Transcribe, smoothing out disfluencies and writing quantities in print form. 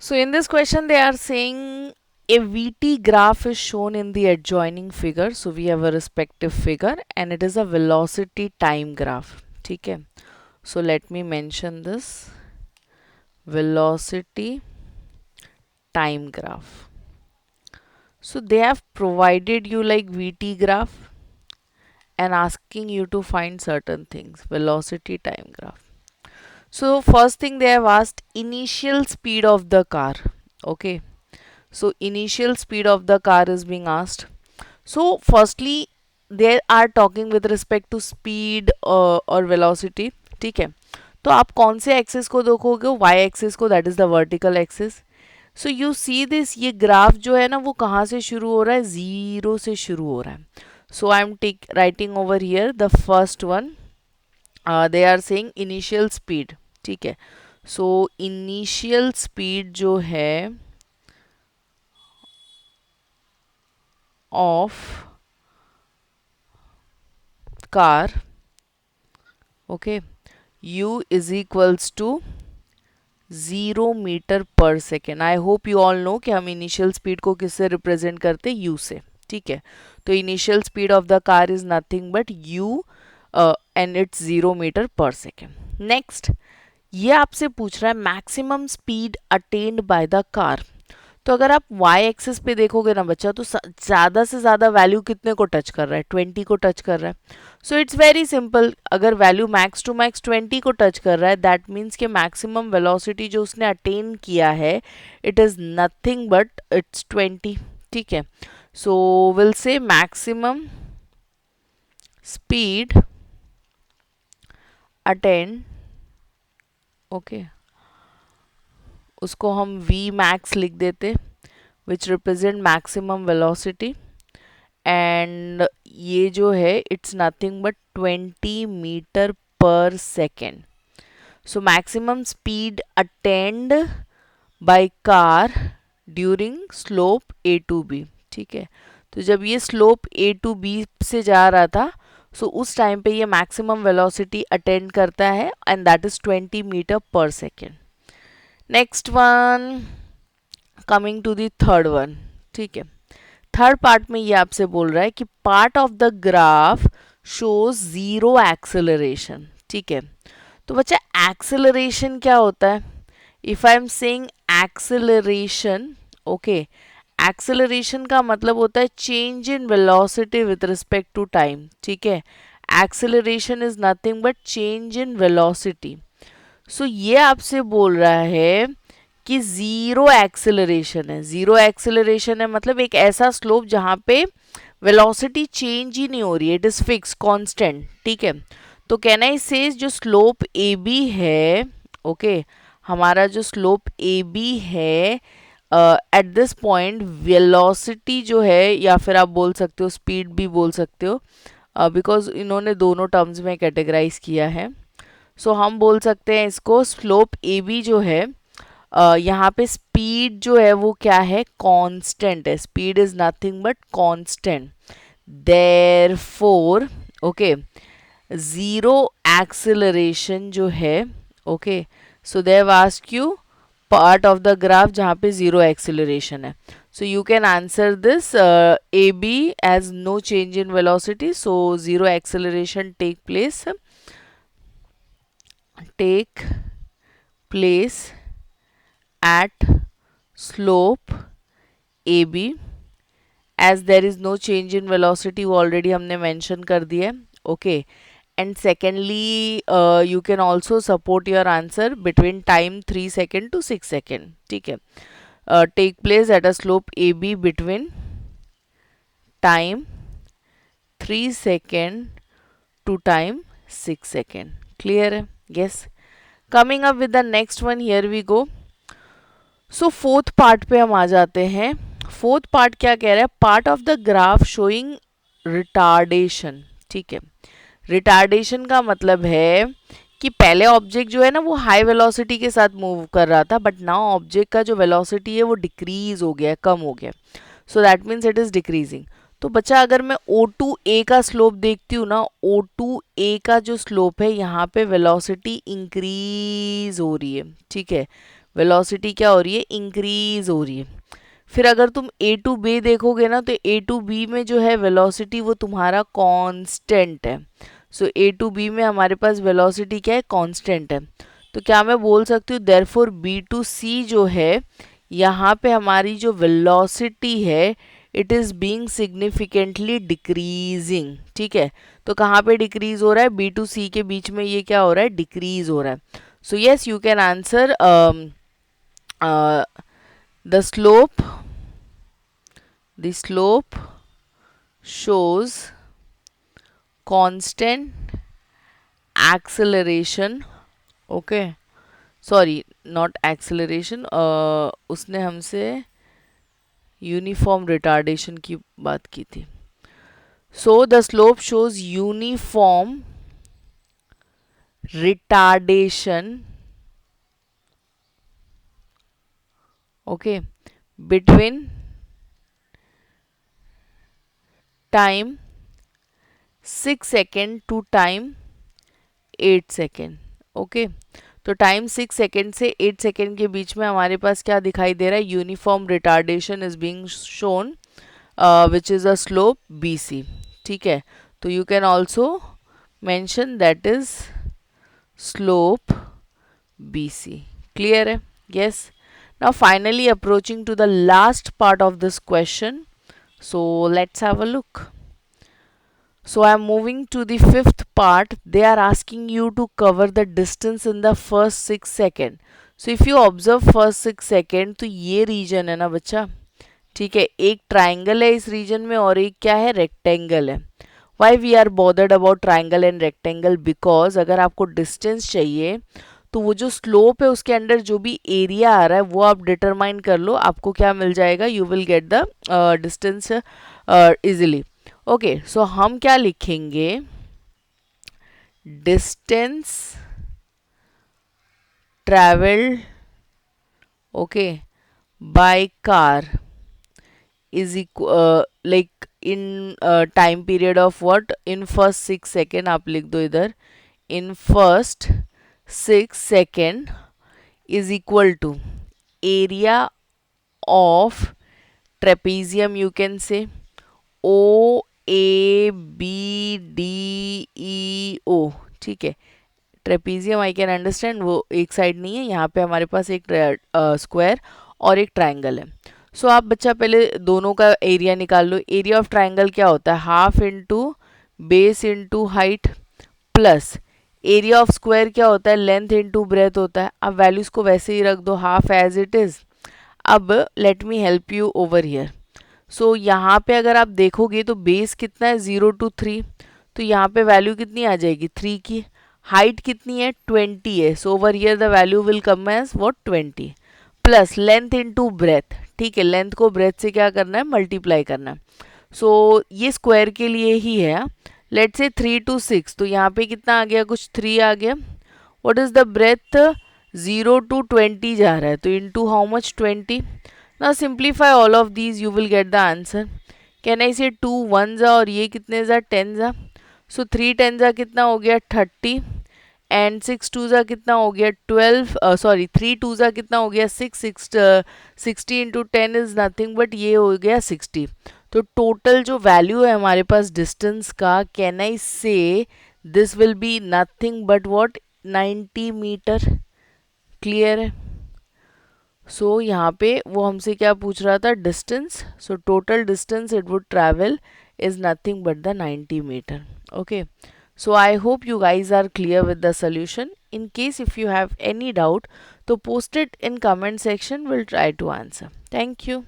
So in this question they are saying a VT graph is shown in the adjoining figure. So we have a respective figure and it is a velocity time graph. ठीक है. So let me mention this velocity time graph. So they have provided you like VT graph and asking you to find certain things. Velocity time graph. So first thing they have asked initial speed of the car. Okay. So initial speed of the car is being asked. So firstly they are talking with respect to speed और velocity. ठीक है. तो आप कौन से axis को देखोगे? Y axis को, that is the vertical axis. So you see this, ये ग्राफ जो है ना वो कहाँ से शुरू हो रहा है? जीरो से शुरू हो रहा है. So I am writing over here the first one. They are saying initial speed. ठीक है. सो इनिशियल स्पीड जो है of car, okay, u is equals to 0 metre पर second. I hope you all know कि हम initial speed को किससे represent करते? u से. ठीक है. तो initial speed of the car is nothing but u and it's 0 metre पर सेकेंड. नेक्स्ट ये आपसे पूछ रहा है maximum speed attained by the car. तो अगर आप y एक्सिस पे देखोगे ना बच्चा, तो ज़्यादा से ज़्यादा वैल्यू कितने को टच कर रहा है? 20 को टच कर रहा है. So it's very simple. अगर वैल्यू मैक्स टू मैक्स 20 को टच कर रहा है, दैट मीन्स कि मैक्सिमम वेलोसिटी जो उसने अटेन किया है it is nothing but it's 20. ठीक है. So will say maximum speed attain, okay, उसको हम v max लिख देते, which represent maximum velocity. And ये जो है इट्स नथिंग बट 20 मीटर पर second. So maximum speed attained by car during slope a to b. ठीक है. तो जब ये स्लोप a टू b से जा रहा था, सो उस टाइम पे ये मैक्सिमम वेलोसिटी अटेंड करता है एंड दैट इज 20 मीटर पर second. Next one, coming to the third one. ठीक है. थर्ड पार्ट में ये आपसे बोल रहा है कि part of the graph shows zero acceleration. ठीक है. तो बच्चा एक्सेलरेशन क्या होता है? If I am saying acceleration, okay, acceleration का मतलब होता है change in velocity with respect to time. ठीक है. Acceleration is nothing but change in velocity. So ये आपसे बोल रहा है कि जीरो एक्सेलरेशन है. जीरो एक्सेलरेशन है मतलब एक ऐसा स्लोप जहाँ पे वेलोसिटी चेंज ही नहीं हो रही है, इट इज फिक्स कांस्टेंट. ठीक है. तो कहना इसे जो स्लोप ए बी है, ओके, हमारा जो स्लोप ए बी है एट दिस पॉइंट वेलोसिटी जो है, या फिर आप बोल सकते हो स्पीड भी बोल सकते हो, बिकॉज इन्होंने दोनों टर्म्स में कैटेगराइज किया है. सो हम बोल सकते हैं इसको स्लोप ए बी जो है, यहाँ पे स्पीड जो है वो क्या है? कांस्टेंट है. Speed is nothing but constant. Therefore, okay, zero acceleration जो है, okay, so they have asked you part of the graph जहाँ पे जीरो एक्सेलरेशन है. So you can answer this A B as no change in velocity. So zero acceleration take place at slope AB as there is no change in velocity, वो already हमने mention कर दिया है. Okay. And secondly, you can also support your answer between time 3 second to 6 second. ठीक है. Take place at a slope AB between time 3 second to time 6 second. Clear है? Yes. Coming up with the next one, here we go. So fourth part पे हम आ जाते हैं. Fourth part क्या कह रहा है? Part of the graph showing retardation. ठीक है. रिटार्डेशन का मतलब है कि पहले ऑब्जेक्ट जो है ना वो हाई वेलोसिटी के साथ मूव कर रहा था, बट नाउ ऑब्जेक्ट का जो वेलोसिटी है वो डिक्रीज हो गया है, कम हो गया. So that means it is decreasing. तो बच्चा अगर मैं O2A का स्लोप देखती हूँ ना, O2A का जो स्लोप है यहाँ पे वेलोसिटी इंक्रीज हो रही है. ठीक है. वेलोसिटी क्या हो रही है, इंक्रीज हो रही है। फिर अगर तुम ए टू बी देखोगे ना, तो ए टू बी में जो है वेलोसिटी वो तुम्हारा कांस्टेंट है। सो ए टू बी में हमारे पास वेलोसिटी क्या है, कांस्टेंट है। तो क्या मैं बोल सकती हूँ देयरफॉर बी टू सी जो है, यहाँ पे हमारी जो वेलोसिटी है it is being significantly decreasing. ठीक है, तो कहाँ पे डिक्रीज हो रहा है, बी टू सी के बीच में ये क्या हो रहा है, डिक्रीज हो रहा है। So yes you can answer the slope shows constant acceleration. Okay, sorry not acceleration, उसने हमसे यूनिफॉर्म रिटार्डेशन की बात की थी। So the slope shows uniform retardation, okay, between time 6 second to time 8 second. Okay, तो टाइम 6 सेकेंड से 8 second के बीच में हमारे पास क्या दिखाई दे रहा है, uniform retardation is being shown which is a slope B C. ठीक है, तो you can also mention that is slope B C. Clear है? Yes. Now finally approaching to the last part of this question, so let's have a look. So I am moving to the fifth part. They are asking you to cover the distance in the first 6 second. So if you observe first 6 second, तो ये region है ना बच्चा, ठीक है, एक triangle है इस रीजन में और एक क्या है, रेक्टेंगल है। Why we are bothered about triangle and rectangle, because अगर आपको डिस्टेंस चाहिए तो वो जो स्लोप है उसके अंदर जो भी एरिया आ रहा है वो आप डिटरमाइन कर लो, आपको क्या मिल जाएगा, you will get the distance easily. Okay, so हम क्या लिखेंगे, distance travelled, okay, by car is like in time period of what, in first 6 second, आप लिख दो इधर, in first 6 second is equal to area of trapezium, you can say O A B D E O। ठीक है, trapezium I can understand वो एक side नहीं है, यहाँ पे हमारे पास एक स्क्वायर और एक ट्राइंगल है। सो आप बच्चा पहले दोनों का एरिया निकाल लो। एरिया ऑफ ट्राइंगल क्या होता है, half into base into height, plus area of square क्या होता है, लेंथ इंटू ब्रेथ होता है। अब वैल्यूज को वैसे ही रख दो, हाफ एज इट इज। अब let me help you over here. So यहाँ पे अगर आप देखोगे तो बेस कितना है, 0 to 3, तो यहाँ पे वैल्यू कितनी आ जाएगी, 3 की। हाइट कितनी है, 20 है, so over here the value will come as what, 20, plus length into breadth. ठीक है, लेंथ को ब्रेथ से क्या करना है, मल्टीप्लाई करना है। सो ये स्क्वायर के लिए ही है। लेट से 3 to 6, तो यहाँ पे कितना आ गया, कुछ 3 आ गया। What is the breadth, 0 to 20 जा रहा है, तो into how much, 20। Now simplify all of these, you will get the answer. Can I say 2 1 जा, और ये कितने जा, 10 जा। सो 3 10 जा कितना हो गया, 30, एंड 6 2 जा कितना हो गया, 12, सॉरी 3 2 जा कितना हो गया, 6 60 इंटू 10 इज नथिंग बट ये हो गया 60। तो टोटल जो वैल्यू है हमारे पास डिस्टेंस का, can I say this will be nothing but what, 90 metre. Clear है? सो यहाँ पे वो हमसे क्या पूछ रहा था, distance. So total distance it would travel is nothing but the 90 meter. Okay, so I hope you guys are clear with the solution. In case if you have any doubt, so post it in comment section, we'll try to answer. Thank you.